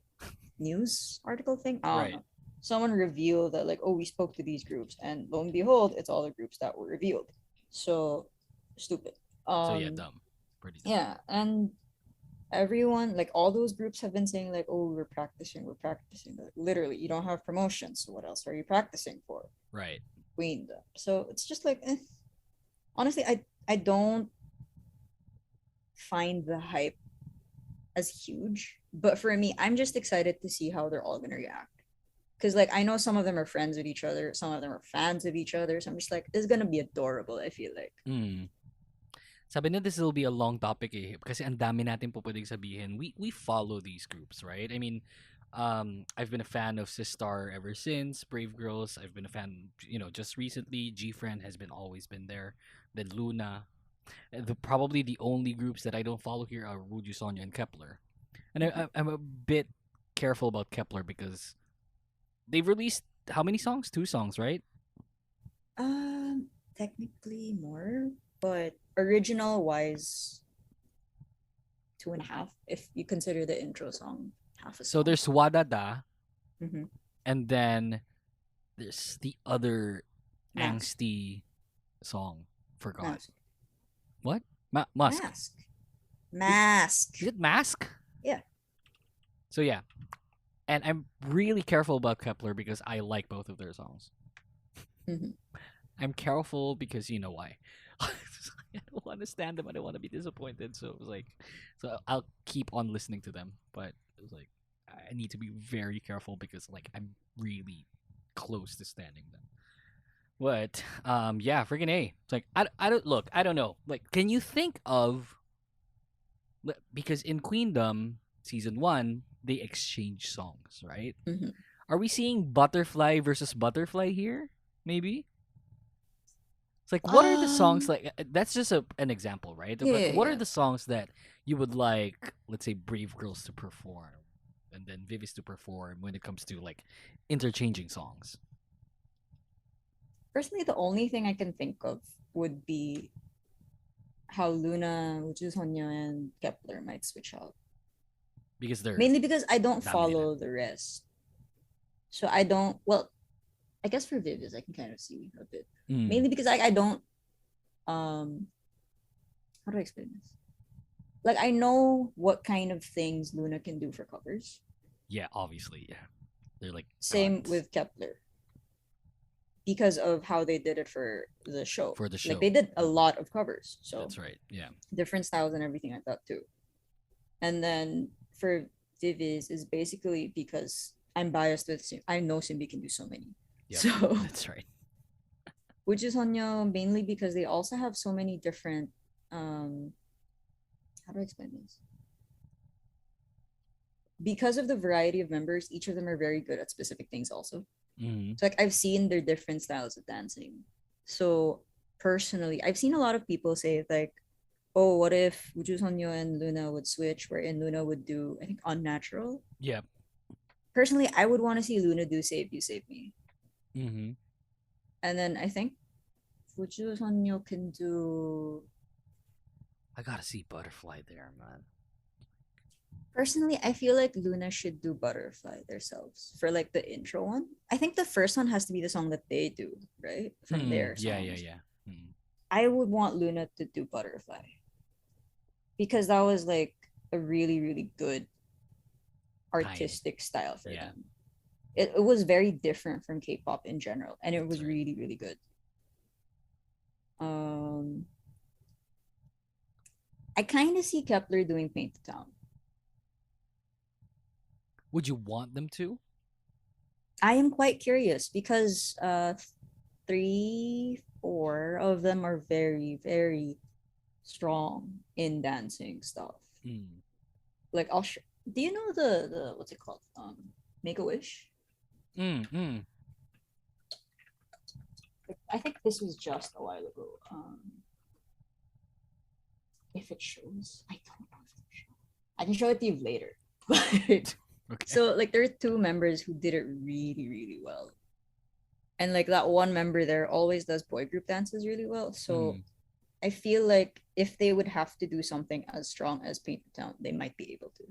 News article thing? I don't know. Someone revealed that like, oh, we spoke to these groups, and lo and behold, it's all the groups that were revealed. So stupid. So yeah, dumb. Pretty dumb. Yeah, and everyone, like all those groups have been saying like, oh, we're practicing. Like, literally, you don't have promotions, so what else are you practicing for? Right. Queendom. So it's just like, honestly, I don't find the hype as huge, but for me, I'm just excited to see how they're all gonna react. Because like I know some of them are friends with each other, some of them are fans of each other, so I'm just like, it's gonna be adorable. I feel like. Sabi na this will be a long topic kasi ang dami natin po pwedeng sabihin. We follow these groups, right? I mean, I've been a fan of Sistar ever since Brave Girls. I've been a fan, just recently. G-Friend has always been there. Then Luna. Probably the only groups that I don't follow here are Ruju, Sonia, and Kepler. And I'm a bit careful about Kepler because they've released how many songs? 2 songs, right? Technically more, but original wise 2.5 if you consider the intro song half a song. So there's Wadada, Mhm. and then there's the other Mask. angsty song. Forgot. Mask. What? Musk. Mask. Is it Mask? Yeah. So yeah, and I'm really careful about Kepler because I like both of their songs. Mhm. I'm careful because you know why. I don't want to stand them. I don't want to be disappointed. So it was like, so I'll keep on listening to them. But it was like, I need to be very careful because like I'm really close to standing them. But yeah, freaking A. It's like I don't know. Like, can you think of, because in Queendom season 1 they exchange songs, right? Mhm. Are we seeing Butterfly versus Butterfly here? Maybe. It's like, what are the songs like? That's just an example, right? But what are the songs that you would like, let's say, Brave Girls to perform, and then Vivis to perform when it comes to like interchanging songs? Personally, the only thing I can think of would be how Luna, Uju Sonya, and Kepler might switch out. Because they're mainly because I don't dominated. follow the rest, so I don't. Well, I guess for Vivis, I can kind of see a bit. Mainly because I don't. How do I explain this? Like I know what kind of things Luna can do for covers. Yeah, obviously, yeah. They're like Same with Kepler. Because of how they did it for the show. For the show. Like they did a lot of covers. So that's right. Yeah. Different styles and everything like that too. And then for Vivis is basically because I'm biased with I know Simbi can do so many. Yep, so that's right. Which is Hanyo mainly because they also have so many different how do I explain this? Because of the variety of members, each of them are very good at specific things also. So like I've seen their different styles of dancing. So personally, I've seen a lot of people say like, oh, what if Uju Sonyo and Luna would switch, wherein Luna would do, I think, Unnatural? Yeah. Personally, I would want to see Luna do Save You, Save Me. Mm-hmm. And then I think Uju Sonyo can do... I gotta see Butterfly there, man. Personally, I feel like Luna should do Butterfly themselves for like the intro one. I think the first one has to be the song that they do, right? From their songs. Yeah. I would want Luna to do Butterfly. Because that was like a really, really good artistic style for them. It was very different from K-pop in general. And it was really, really good. I kind of see Kepler doing Paint the Town. Would you want them to? I am quite curious because 3, 4 of them are very, very strong in dancing stuff. Like I'll do you know the what's it called? Make a Wish? The I think this was just a while ago. If it shows, I don't know if it shows. I can show it to you later. But so like there are two members who did it really, really well. And like that one member there always does boy group dances really well. So I feel like if they would have to do something as strong as Paint the Town, they might be able to.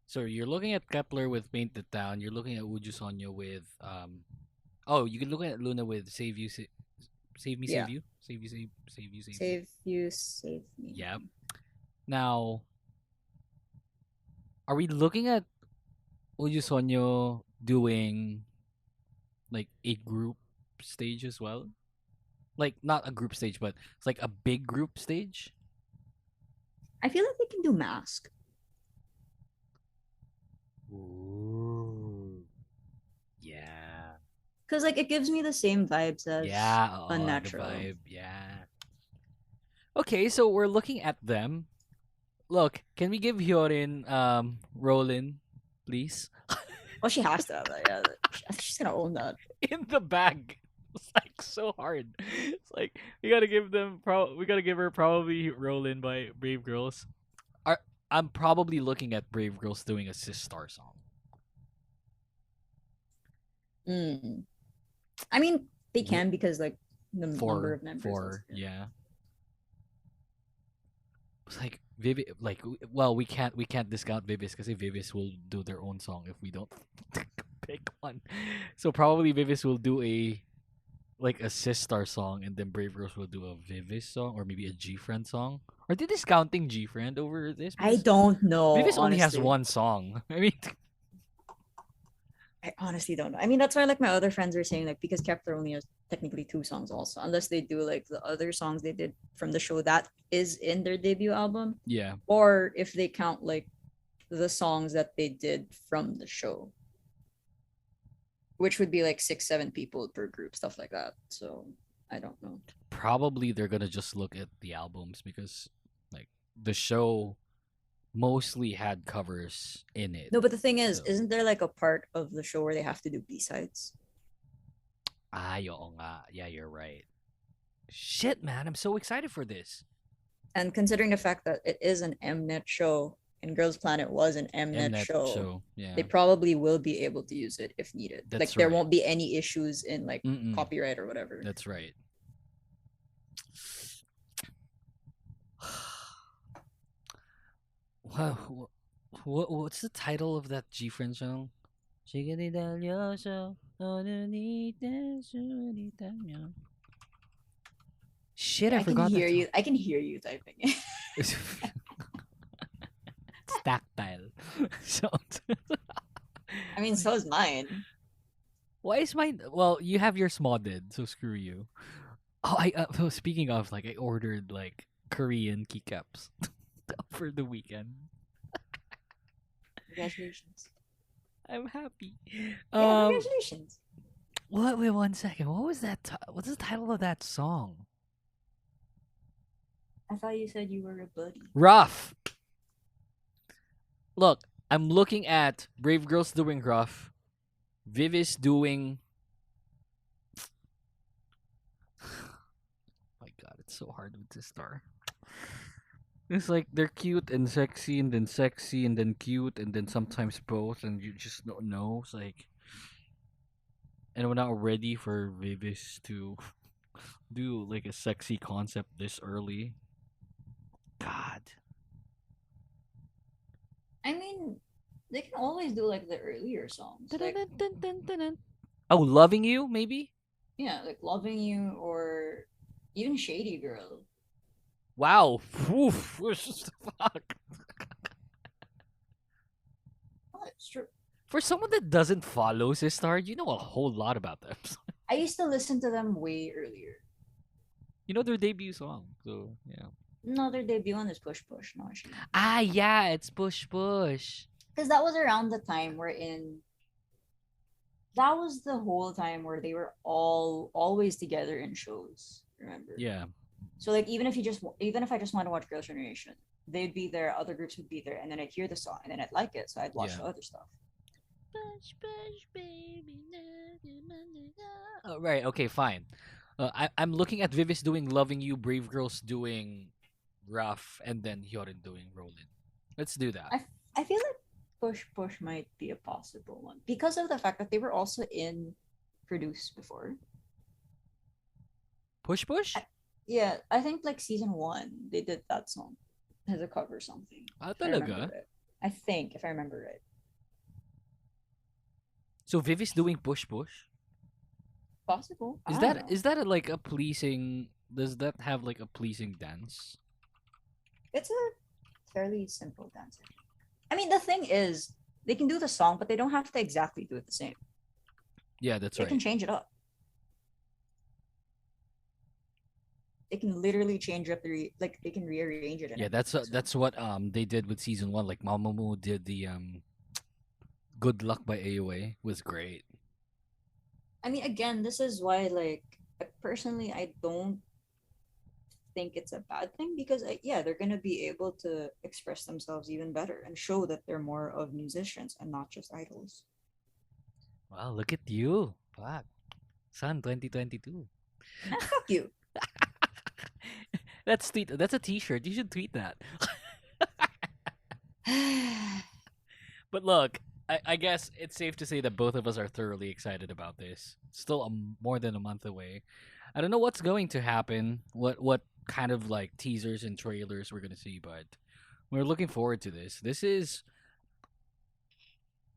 So you're looking at Kepler with Paint the Town. You're looking at Uju Sonyo with you can look at Luna with Save You, Save Me, Yeah. Save You, Save You, Save You, Save Me. Save you, save me. Yep. Now, are we looking at Uju Sonyo doing like a group stage as well? Like not a group stage, but it's like a big group stage. I feel like they can do mask. Ooh. Yeah. Because like it gives me the same vibes as Unnatural. The vibe. Yeah. Okay, so we're looking at them. Look, can we give Hyorin Rollin, please? Well, she has to have that. Yeah, I think she's gonna own that. In the bag. It's like so hard. It's like we gotta give them. We gotta give her probably Rollin by Brave Girls. I'm probably looking at Brave Girls doing a Sistar song. I mean, they can because like the number of members. Four, yeah. It's like Vivi, like we can't discount Vivis because Vivis will do their own song if we don't pick one. So probably Vivis will do a Sistar song, and then Brave Girls will do a Vivis song or maybe a G Friend song. Are they discounting G Friend over this? I don't know. Vivis only has honestly. one song. I mean, I honestly don't know. I mean, that's why like my other friends are saying like because Kepler only has technically 2 songs also, unless they do like the other songs they did from the show that is in their debut album. Yeah. Or if they count like the songs that they did from the show, which would be like 6-7 people per group, stuff like that. So I don't know. probably they're gonna just look at the albums because like the show mostly had covers in it. No, but the thing is, isn't there like a part of the show where they have to do B-sides? Oo nga. Yeah, you're right. Shit, man, I'm so excited for this. And considering the fact that it is an Mnet show and Girls Planet was an Mnet show, yeah. they probably will be able to use it if needed. That's like there right. won't be any issues in like copyright or whatever. That's right. Wow, what's the title of that G Friend song? Shit, I forgot. I can hear you typing it. It's tactile. I mean, so is mine. Why is mine? Well, you have yours modded, so screw you. Oh, speaking of, like, I ordered like Korean keycaps for the weekend. Congratulations. I'm happy. Yeah, congratulations. What? Wait, 1 second. What was that? What's the title of that song? I thought you said you were a buddy. Rough. Look, I'm looking at Brave Girls doing Rough, Vivis doing. My God, it's so hard with this star. It's like they're cute and sexy, and then cute, and then sometimes both, and you just don't know. It's like, and we're not ready for Vivis to do like a sexy concept this early. God. I mean, they can always do like the earlier songs. Like, Oh, Loving You, maybe? yeah, like Loving You or even Shady Girl. Wow. Oof. Fuck. Oh, it's true. For someone that doesn't follow Sistar, you know a whole lot about them. I used to listen to them way earlier. You know their debut song, so yeah. No, their debut one is Push Push. No, actually. Ah, yeah, it's Push Push. Because that was around the time that was the whole time where they were always together in shows. Remember? Yeah. So like even if I just want to watch Girls' Generation, they'd be there, other groups would be there, and then I'd hear the song and then I'd like it, so I'd watch the other stuff. Push, push, baby. Oh, right. Okay. Fine. I'm looking at Vivis doing "Loving You," Brave Girls doing "Rough," and then Hyorin doing "Rollin'." Let's do that. I feel like Push Push might be a possible one because of the fact that they were also in Produce before. Push Push? Yeah, I think like season 1 they did that song as a cover something. Ah, if I remember talaga? right. I think if I remember right. So Vivis doing "Push Push." Possible. Is I that don't know. is that like a pleasing? Does that have like a pleasing dance? It's a fairly simple dance. I mean, the thing is, they can do the song, but they don't have to exactly do it the same. Yeah, that's They right. can change it up. They can literally change up like they can rearrange it. and Yeah, that's what they did with season 1. Like Mamamoo did the "Good Luck" by AOA was great. I mean, again, this is why, like, personally, I don't think it's a bad thing because, yeah, they're gonna be able to express themselves even better and show that they're more of musicians and not just idols. Wow, look at you, fuck, Sun 2022. Fuck you. That's a T-shirt. You should tweet that. But look, I guess it's safe to say that both of us are thoroughly excited about this. Still more than a month away. I don't know what's going to happen, what kind of like teasers and trailers we're gonna see, but we're looking forward to this.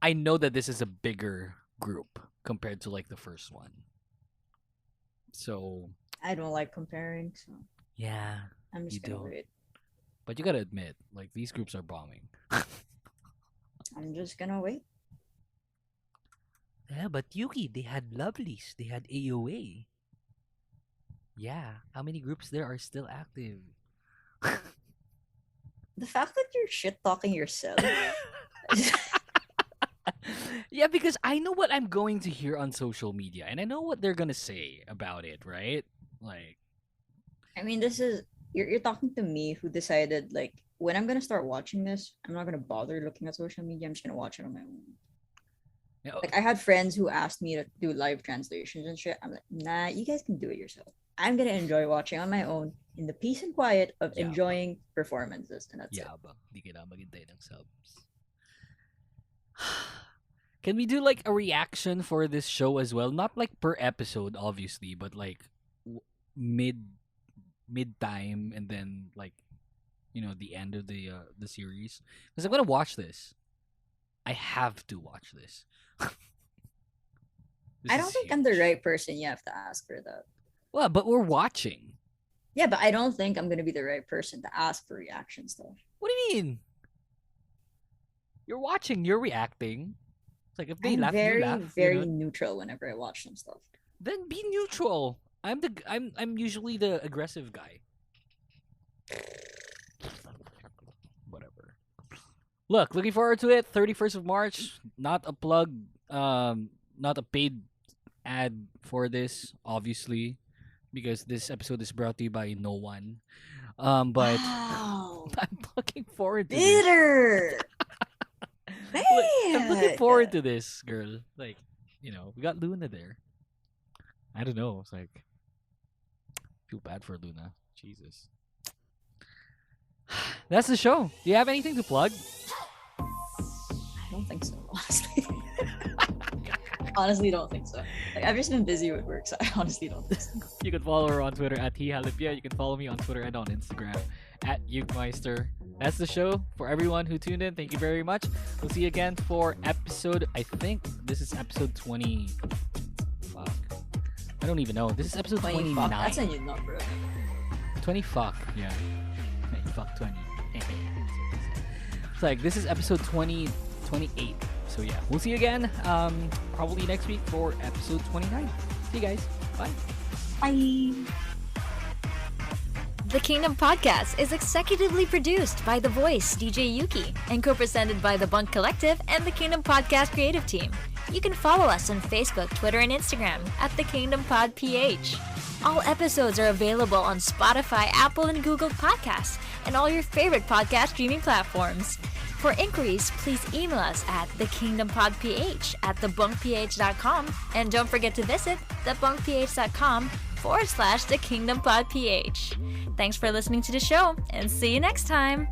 I know that this is a bigger group compared to like the first one. So I don't like comparing, so yeah, I'm just you gonna don't. wait. But you gotta admit, like these groups are bombing. I'm just gonna wait. Yeah, but Yuki, they had Lovelies, they had AOA. Yeah, how many groups there are still active? The fact that you're shit talking yourself. Yeah, because I know what I'm going to hear on social media, and I know what they're gonna say about it, right? Like, I mean, this is you're talking to me who decided like when I'm gonna start watching this, I'm not gonna bother looking at social media. I'm just gonna watch it on my own. Yeah. Like I had friends who asked me to do live translations and shit. I'm like, nah, you guys can do it yourself. I'm gonna enjoy watching on my own in the peace and quiet of enjoying performances, and that's it. ba? Di kailangan maghintay ng subs. Can we do like a reaction for this show as well? Not like per episode, obviously, but like mid time, and then like the end of the series. Because I'm gonna watch this. I have to watch this. I don't think I'm the right person you have to ask for that. Well, but we're watching. Yeah, but I don't think I'm gonna be the right person to ask for reaction stuff. What do you mean? You're watching, you're reacting. It's like if they I'm laugh, very, you laugh. very neutral whenever I watch some stuff. Then be neutral. I'm usually the aggressive guy. Whatever. Look, looking forward to it. 31st of March. Not a plug. Not a paid ad for this, obviously, because this episode is brought to you by no one. But wow. I'm looking forward to Bitter. this. I'm looking forward to this, girl. Like, we got Luna there. I don't know. It's like, feel bad for Luna. Jesus. That's the show. Do you have anything to plug? I don't think so, honestly. Honestly, don't think so. Like, I've just been busy with work, so I honestly don't think so. You can follow her on Twitter at @HeHalipia. You can follow me on Twitter and on Instagram at Yukemeister. That's the show. For everyone who tuned in, thank you very much. We'll see you again for episode, I think this is episode 20. Fuck. I don't even know. This is episode 29. Fuck, that's a new number. 20 fuck. Yeah. Hey, fuck 20. It's like, this is episode 28. So yeah, we'll see you again probably next week for episode 29. See you guys. Bye. Bye. The Kingdom Podcast is executively produced by The Voice, DJ Yuki, and co-presented by The Bunk Collective and the Kingdom Podcast creative team. You can follow us on Facebook, Twitter, and Instagram at The Kingdom Pod PH. All episodes are available on Spotify, Apple, and Google Podcasts, and all your favorite podcast streaming platforms. For inquiries, please email us at thekingdompodph@thebunkph.com, and don't forget to visit thebunkph.com/thekingdompodph. Thanks for listening to the show, and see you next time!